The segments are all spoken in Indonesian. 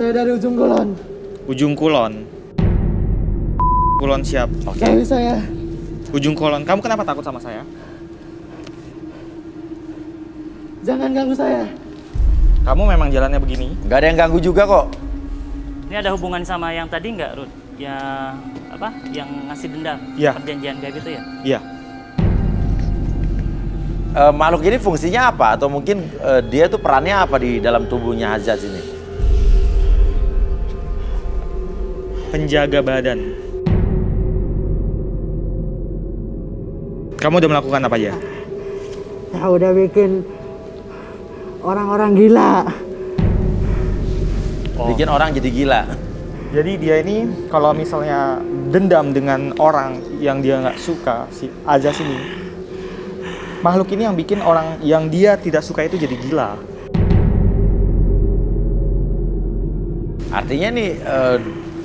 Saya dari ujung kulon. Ujung Kulon. Kulon siap. Oke. Gak bisa ya. Ujung Kulon. Kamu kenapa takut sama saya? Jangan ganggu saya. Kamu memang jalannya begini? Nggak ada yang ganggu juga kok. Ini ada hubungan sama yang tadi nggak, Ruth? Yang apa? Yang ngasih dendam? Iya. Perjanjian kayak gitu ya? Iya. Makhluk ini fungsinya apa? Atau mungkin dia tuh perannya apa di dalam tubuhnya Hazaz ini? Penjaga badan. Kamu udah melakukan apa aja? Ya udah bikin orang-orang gila. Bikin orang jadi gila. Jadi dia ini kalau misalnya dendam dengan orang yang dia nggak suka, si Azaz ini, makhluk ini yang bikin orang yang dia tidak suka itu jadi gila. Artinya nih,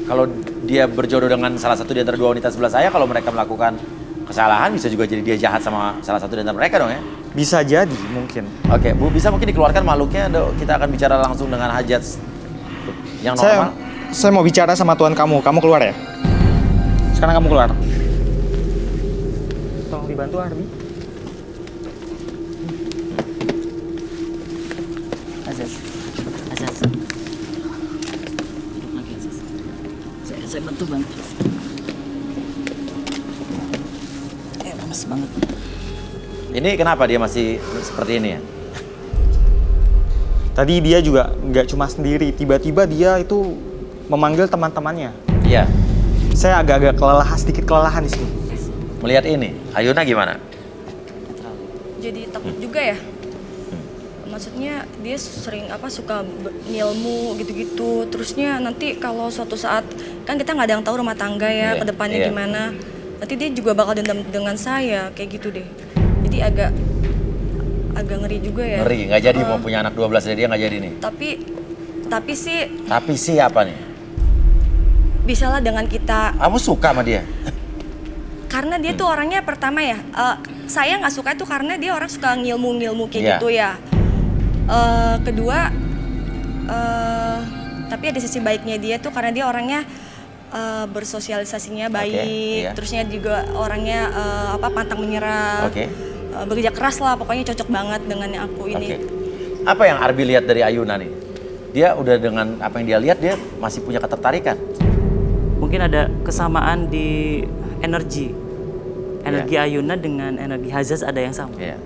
kalau dia berjodoh dengan salah satu di antara dua wanita sebelah saya, kalau mereka melakukan kesalahan, bisa juga jadi dia jahat sama salah satu di antara mereka dong ya? Bisa jadi mungkin. Oke, Bu, bisa mungkin dikeluarkan makhluknya, kita akan bicara langsung dengan Hazaz yang normal. Saya mau bicara sama tuan kamu. Kamu keluar ya? Sekarang kamu keluar. Tolong dibantu Ardi. Azaz. Azaz. Duduk lagi, Azaz. Saya bantu. Lemes banget. Ini kenapa dia masih seperti ini ya? Tadi dia juga nggak cuma sendiri. Tiba-tiba dia itu memanggil teman-temannya. Iya. Saya agak-agak sedikit kelelahan di sini. Melihat ini, Ayuna gimana? Jadi takut juga ya. Maksudnya dia sering suka ngilmu gitu-gitu. Terusnya nanti kalau suatu saat kan kita nggak ada yang tahu rumah tangga ya ke depannya gimana. Nanti dia juga bakal dendam dengan saya kayak gitu deh. Jadi agak ngeri juga ya. Ngeri, nggak jadi mau punya anak 12 dari dia nggak jadi nih. Tapi sih Tapi sih apa nih? bisalah dengan kita. Kamu suka sama dia? Karena dia tuh orangnya pertama ya, saya nggak suka itu karena dia orang suka ngilmu kayak gitu ya. Kedua, tapi ada sisi baiknya dia tuh karena dia orangnya bersosialisasinya baik, terusnya juga orangnya pantang menyerah, bekerja keras lah, pokoknya cocok banget dengan yang aku ini. Apa yang Arbi lihat dari Ayuna nih? Dia udah dengan apa yang dia lihat, dia masih punya ketertarikan. Mungkin ada kesamaan di energi. Energi Ayuna dengan energi Hazaz ada yang sama. Iya.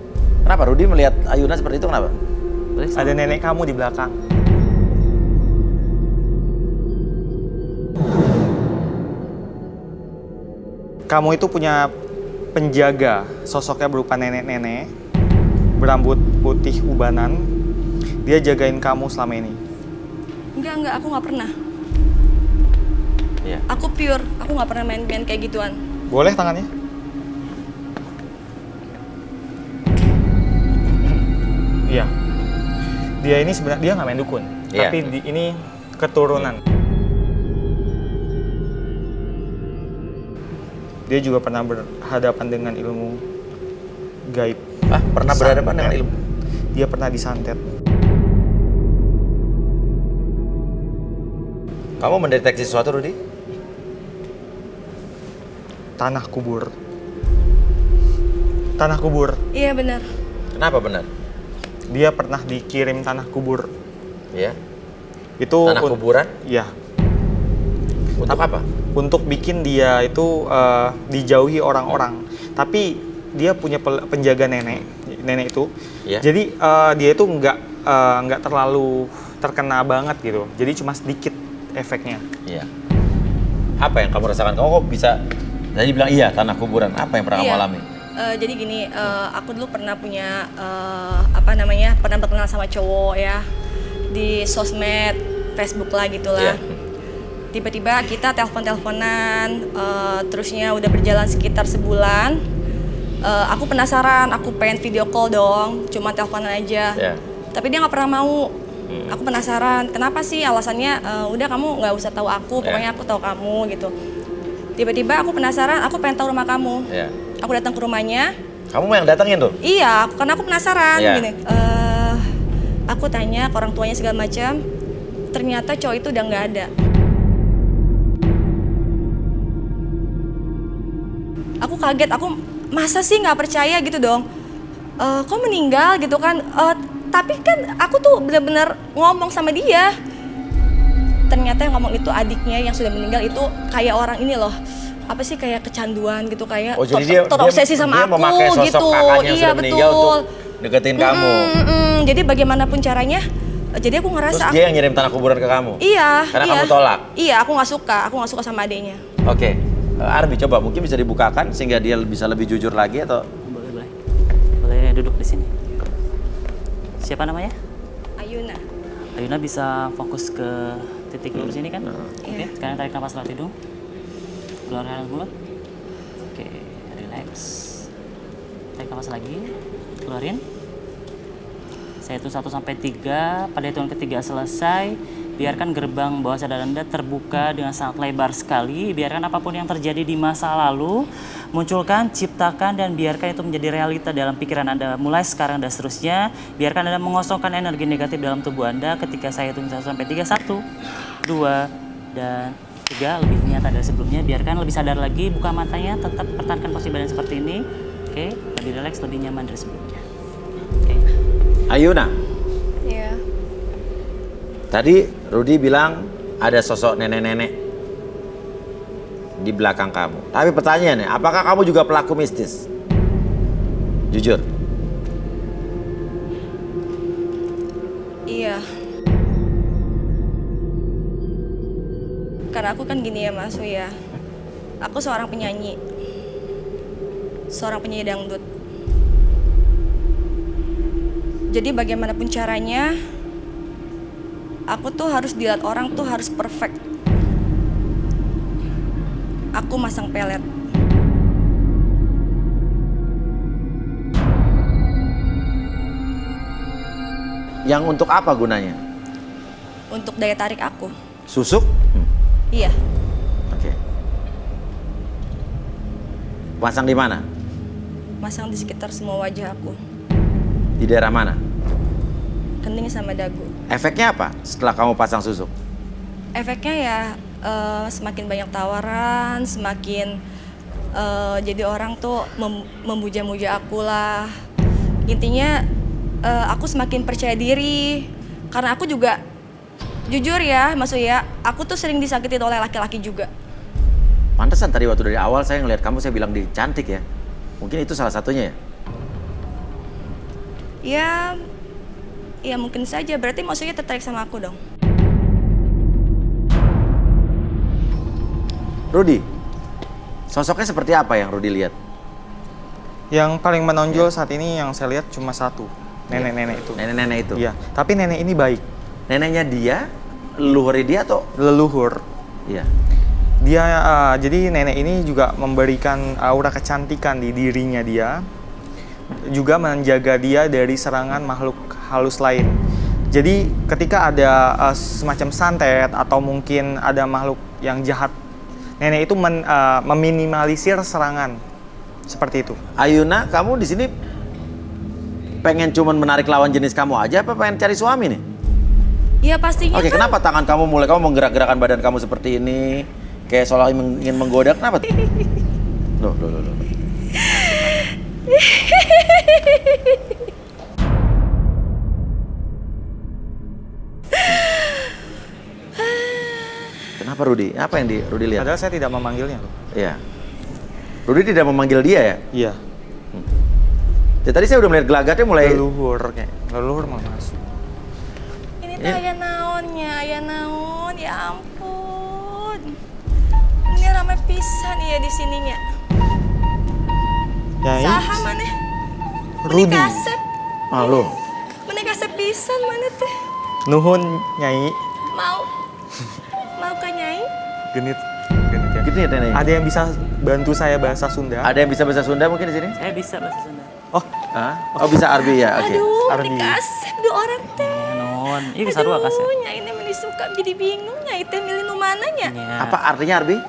Kenapa Rudi melihat Ayuna seperti itu, kenapa? Ada nenek kamu di belakang. Kamu itu punya penjaga, sosoknya berupa nenek-nenek, berambut putih ubanan. Dia jagain kamu selama ini. Enggak, aku nggak pernah. Iya. Aku pure, aku nggak pernah main-main kayak gituan. Boleh tangannya? Iya. Dia ini sebenarnya dia nggak main dukun, tapi ini keturunan. Dia juga pernah berhadapan dengan ilmu gaib. Pernah berhadapan dengan ilmu? Dia pernah disantet. Kamu mendeteksi sesuatu, Rudi? Tanah kubur. Tanah kubur. Iya benar. Kenapa benar? Dia pernah dikirim tanah kubur. Iya. Itu tanah kuburan? Iya. Untuk apa? Untuk bikin dia itu dijauhi orang-orang. Tapi dia punya penjaga nenek itu. Iya. Jadi dia itu nggak terlalu terkena banget gitu. Jadi cuma sedikit efeknya. Iya. Apa yang kamu rasakan? Kamu kok bisa tadi bilang iya tanah kuburan? Apa yang pernah kamu alami? Jadi gini, aku dulu pernah punya pernah berkenal sama cowok ya di sosmed, Facebook lah gitulah. Tiba-tiba kita telepon-teleponan, terusnya udah berjalan sekitar sebulan. Aku penasaran, aku pengen video call dong, cuma teleponan aja. Tapi dia nggak pernah mau. Aku penasaran, kenapa sih alasannya? Udah kamu nggak usah tahu aku, pokoknya aku tahu kamu gitu. Tiba-tiba aku penasaran, aku pengen tahu rumah kamu. Aku datang ke rumahnya. Kamu yang datengin tuh? Iya, karena aku penasaran gini. Aku tanya ke orang tuanya segala macam. ternyata cowok itu udah nggak ada. Aku kaget, aku masa sih nggak percaya gitu dong. Kok meninggal gitu kan? Tapi kan aku tuh bener-bener ngomong sama dia. Ternyata yang ngomong itu adiknya yang sudah meninggal itu kayak orang ini loh. Apa sih kayak kecanduan gitu, kayak terobsesi sama dia aku memakai sosok gitu. kakaknya yang Iya sudah meninggal betul. untuk deketin kamu. Jadi bagaimanapun caranya, jadi aku ngerasa Terus dia yang ngirim tanah kuburan ke kamu? Iya. Karena iya. kamu tolak? Iya, aku nggak suka sama adiknya. Oke. Arbi, coba mungkin bisa dibukakan sehingga dia bisa lebih jujur lagi atau? Boleh. Boleh duduk di sini. Siapa namanya? Ayuna. Ayuna bisa fokus ke titik lurus ini kan? Oke, sekarang tarik nafas lewat hidung. Keluarkan mulut. Oke, relax. Tarik nafas lagi. Keluarin. Saya hitung 1 sampai 3. Pada hitungan ketiga selesai. Biarkan gerbang bawah sadar Anda terbuka dengan sangat lebar sekali. Biarkan apapun yang terjadi di masa lalu, munculkan, ciptakan, dan biarkan itu menjadi realita dalam pikiran Anda mulai sekarang dan seterusnya. Biarkan Anda mengosongkan energi negatif dalam tubuh Anda ketika saya hitung 1 sampai 3. 1, 2, dan 3. Lebih nyata dari sebelumnya. Biarkan lebih sadar lagi, buka matanya, tetap pertahankan posisi badan seperti ini. Oke, lebih rileks, lebih nyaman dari sebelumnya. Oke. Ayuna, Iya. tadi Rudy bilang ada sosok nenek-nenek di belakang kamu. Tapi pertanyaannya, apakah kamu juga pelaku mistis? Jujur. Iya. Karena aku kan gini ya Mas ya. Aku seorang penyanyi. Seorang penyanyi dangdut. Jadi bagaimanapun caranya, aku tuh harus dilihat orang tuh harus perfect. Aku masang pelet. Yang untuk apa gunanya? Untuk daya tarik aku. Susuk? Iya. Oke. Pasang di mana? Masang di sekitar semua wajah aku. Di daerah mana? Kening sama dagu. Efeknya apa setelah kamu pasang susuk? Efeknya ya semakin banyak tawaran, semakin jadi orang tuh memuja-muja aku lah. Intinya aku semakin percaya diri karena aku juga jujur ya, maksudnya aku tuh sering disakitin oleh laki-laki juga. Pantesan tadi waktu dari awal saya ngelihat kamu, saya bilang dia cantik ya. Mungkin itu salah satunya ya? Ya mungkin saja. Berarti maksudnya tertarik sama aku dong. Rudy, sosoknya seperti apa yang Rudy lihat? Yang paling menonjol saat ini yang saya lihat cuma satu, nenek-nenek itu. Nenek-nenek itu? Iya, tapi nenek ini baik. Neneknya dia, leluhur dia atau? Leluhur. Iya. Dia jadi nenek ini juga memberikan aura kecantikan di dirinya dia, juga menjaga dia dari serangan makhluk halus lain. Jadi ketika ada semacam santet atau mungkin ada makhluk yang jahat, nenek itu meminimalisir serangan seperti itu. Ayuna, kamu di sini pengen cuman menarik lawan jenis kamu aja apa pengen cari suami nih? Iya pastinya. Oke, kan. kenapa tangan kamu kamu menggerak-gerakkan badan kamu seperti ini? Kayak seolah ingin menggoda, kenapa? Loh. Kenapa Rudy? Apa yang Rudy lihat? Padahal saya tidak memanggilnya loh. Iya. Rudy tidak memanggil dia ya? Iya. Ya, tadi saya udah melihat gelagatnya mulai. Leluhur mau masuk. Ini tuh ayah naonnya, ayah naon, ya ampun. Ini ramai pisan ya di sininya. Nyai, Saha maneh? Rudy. Kasep. Halo. Mana kasep pisan mana teh? Nuhun Nyai. Mau ke Nyai? Genit ya. Gitu ya neneknya? Ada yang bisa bantu saya bahasa Sunda? Ada yang bisa bahasa Sunda mungkin di sini? Saya bisa bahasa Sunda. Hah? Oh bisa Arbi ya? Oke. Aduh, Ardi. ini kasep dua orang teh. Non, ini sarua kasih. Nyai ini meni suka jadi bingung Nyai teh milih nu mananya. Apa artinya Arbi?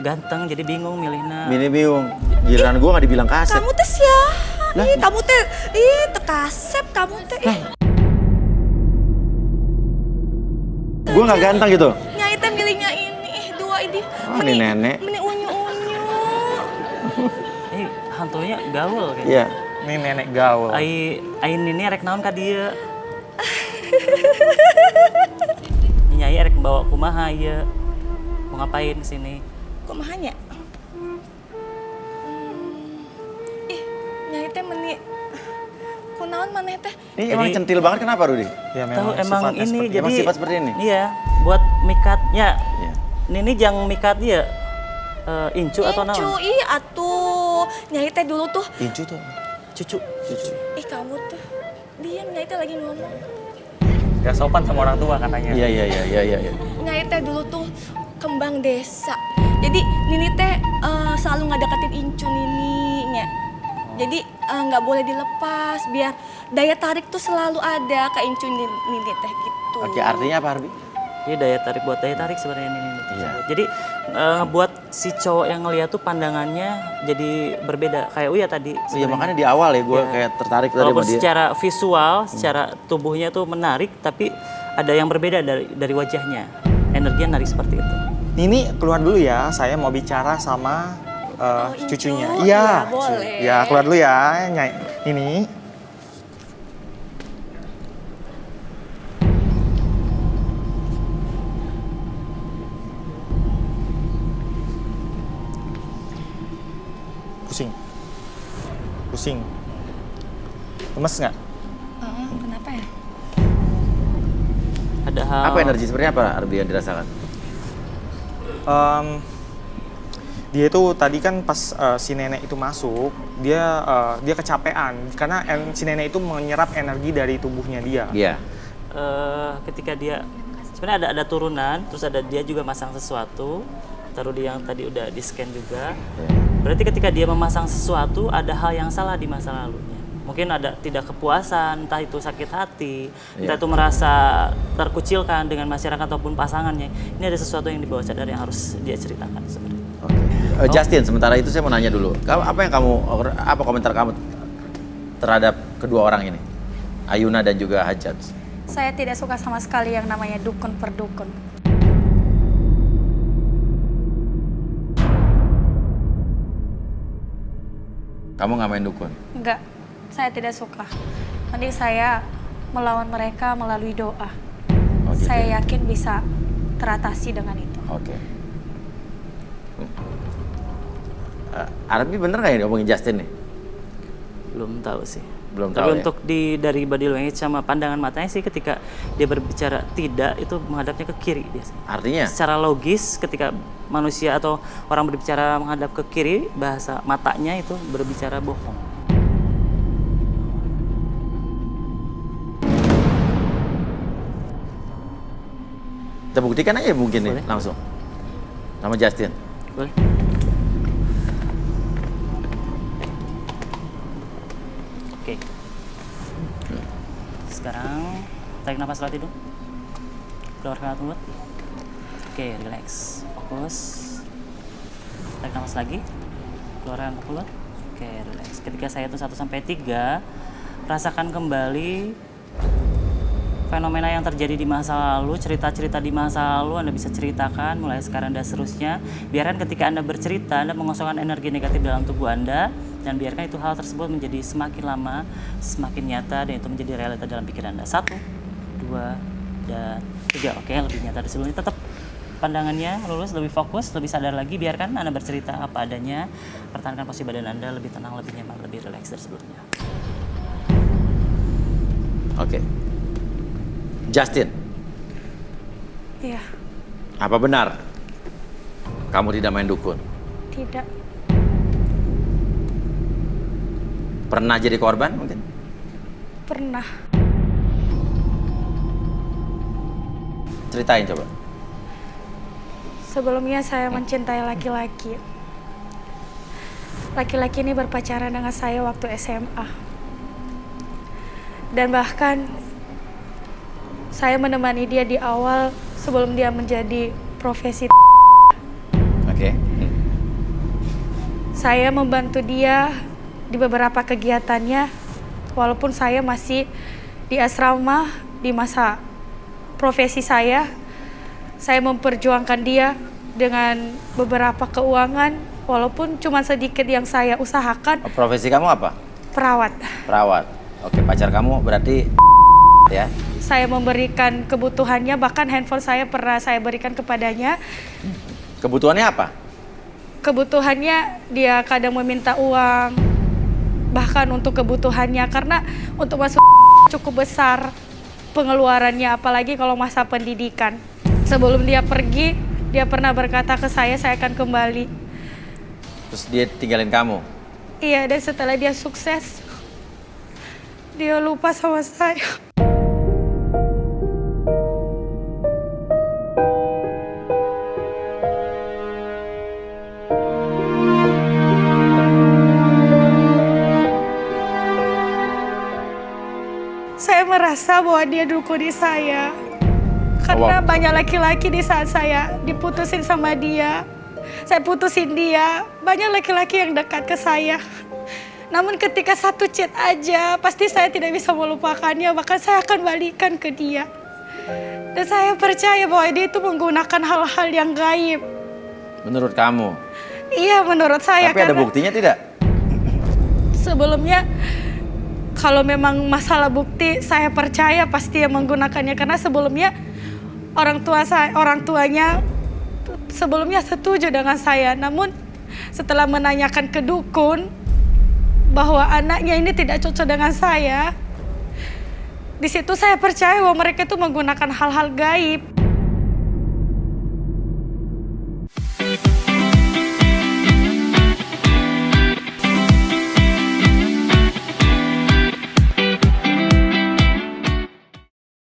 Ganteng jadi bingung milihna. Mini bingung. Giliran gua nggak dibilang kasep. Kamu teh siapa? Ih, kamu teh teu kasep kamu teh. Gue nggak ganteng gitu. Nyai teh milihnya ini, dua ini. Oh, ini nenek. Meni unyu-unyu. Ini hantunya gaul kayaknya. Iya. Ini nenek gaul. Ai ini rek naon ka dieu. Ini Nyai rek bawa kumaha ieu. Mau ngapain kesini? Kumahanya? Ih, Nyai teh meni kunaon maneh teh? Ini emang centil banget kenapa Rudi? Ya Tahu emang sifatnya ini seperti jadi Emang sifat seperti ini? Iya, buat mikatnya. Iya. Ini jang mikat dia incu atau Incu, naon? ih atuh. Nyai teh dulu tuh, Incu tuh. Cucu. ih kamu tuh. Diam, Nyai teh lagi ngomong. Gak sopan sama orang tua katanya. Iya. Nyai teh dulu tuh kembang desa. Jadi Nini teh selalu ngedeketin Incu Nininya. Jadi nggak boleh dilepas biar daya tarik tuh selalu ada ke Incu Nini teh gitu. Oke, artinya apa Arbi? Ini daya tarik sebenarnya ini. Iya. Jadi ngebuat si cowok yang ngeliat tuh pandangannya jadi berbeda. Kayak Uya tadi. Iya, sebenarnya. makanya di awal ya gue Iya. kayak tertarik tadi Walaupun sama dia. secara visual, secara tubuhnya tuh menarik, tapi ada yang berbeda dari wajahnya. Energinya narik seperti itu. Ini keluar dulu ya, saya mau bicara sama Incu? cucunya. Iya, boleh. Ya, keluar dulu ya, Nyai. Ini. Pusing. Lemes nggak? Kenapa ya? Ada hal. Apa energi sebenarnya apa Arbi yang dirasakan? Dia itu tadi kan pas si nenek itu masuk, dia kecapean karena si nenek itu menyerap energi dari tubuhnya dia. Iya. Ketika dia sebenarnya ada turunan, terus ada dia juga masang sesuatu, taruh dia yang tadi udah di scan juga. Berarti ketika dia memasang sesuatu ada hal yang salah di masa lalunya. Mungkin ada tidak kepuasan, entah itu sakit hati, entah itu merasa terkucilkan dengan masyarakat ataupun pasangannya. Ini ada sesuatu yang di bawah sadar yang harus dia ceritakan sebenarnya. Oke. Justin, sementara itu saya mau nanya dulu. Apa komentar kamu terhadap kedua orang ini? Ayuna dan juga Hajat. Saya tidak suka sama sekali yang namanya dukun per dukun. Kamu nggak main dukun? Enggak, saya tidak suka. Mending saya melawan mereka melalui doa. Oh, gitu Saya ya? yakin bisa teratasi dengan itu. Oke. Arbi bener nggak ya ngomongin Justin nih? Belum tahu sih. Belum Tapi tahu ya? untuk dari body language sama pandangan matanya sih ketika dia berbicara tidak itu menghadapnya ke kiri biasanya. Artinya? Secara logis ketika manusia atau orang berbicara menghadap ke kiri, bahasa matanya itu berbicara bohong. Kita buktikan aja mungkin nih Boleh. langsung. Nama Justin. Boleh? Oke. Sekarang tarik nafas lewat hidung. Keluarkan lewat mulut. Oke, relax. Fokus. Tarik nafas lagi. Keluarkan lewat mulut. Oke, relax. Ketika saya hitung 1 sampai 3, rasakan kembali fenomena yang terjadi di masa lalu, cerita-cerita di masa lalu Anda bisa ceritakan mulai sekarang dan seterusnya. Biarkan ketika Anda bercerita, Anda mengosongkan energi negatif dalam tubuh Anda dan biarkan itu hal tersebut menjadi semakin lama, semakin nyata dan itu menjadi realita dalam pikiran Anda. 1, 2, dan 3. Oke, lebih nyata dari sebelumnya. Tetap pandangannya lurus, lebih fokus, lebih sadar lagi. Biarkan Anda bercerita apa adanya. Pertahankan posisi badan Anda lebih tenang, lebih nyaman, lebih rileks dari sebelumnya. Oke. Justin, Iya, apa benar kamu tidak main dukun? tidak. Pernah jadi korban mungkin? Pernah. Ceritain coba. Sebelumnya saya mencintai laki-laki. Laki-laki ini berpacaran dengan saya waktu SMA. Dan bahkan saya menemani dia di awal sebelum dia menjadi profesi. Oke. Saya membantu dia di beberapa kegiatannya walaupun saya masih di asrama di masa profesi saya. Saya memperjuangkan dia dengan beberapa keuangan, walaupun cuma sedikit yang saya usahakan. Profesi kamu apa? Perawat. Perawat. Oke, pacar kamu berarti ya? Saya memberikan kebutuhannya, bahkan handphone saya pernah saya berikan kepadanya. Kebutuhannya apa? Kebutuhannya dia kadang meminta uang, bahkan untuk kebutuhannya, karena untuk masuk cukup besar pengeluarannya, apalagi kalau masa pendidikan. Sebelum dia pergi, dia pernah berkata ke saya akan kembali. Terus dia tinggalin kamu? Iya, dan setelah dia sukses, dia lupa sama saya. Saya merasa bahwa dia dukuni saya. Karena banyak laki-laki di saat saya diputusin sama dia, saya putusin dia, banyak laki-laki yang dekat ke saya. Namun ketika satu chat aja, pasti saya tidak bisa melupakannya, bahkan saya akan balikan ke dia. Dan saya percaya bahwa dia itu menggunakan hal-hal yang gaib. Menurut kamu? Iya, menurut saya. Tapi ada buktinya tidak? Sebelumnya, kalau memang masalah bukti, saya percaya pasti yang menggunakannya. Karena sebelumnya orang tuanya sebelumnya setuju dengan saya. Namun setelah menanyakan ke dukun bahwa anaknya ini tidak cocok dengan saya, di situ saya percaya bahwa mereka itu menggunakan hal-hal gaib.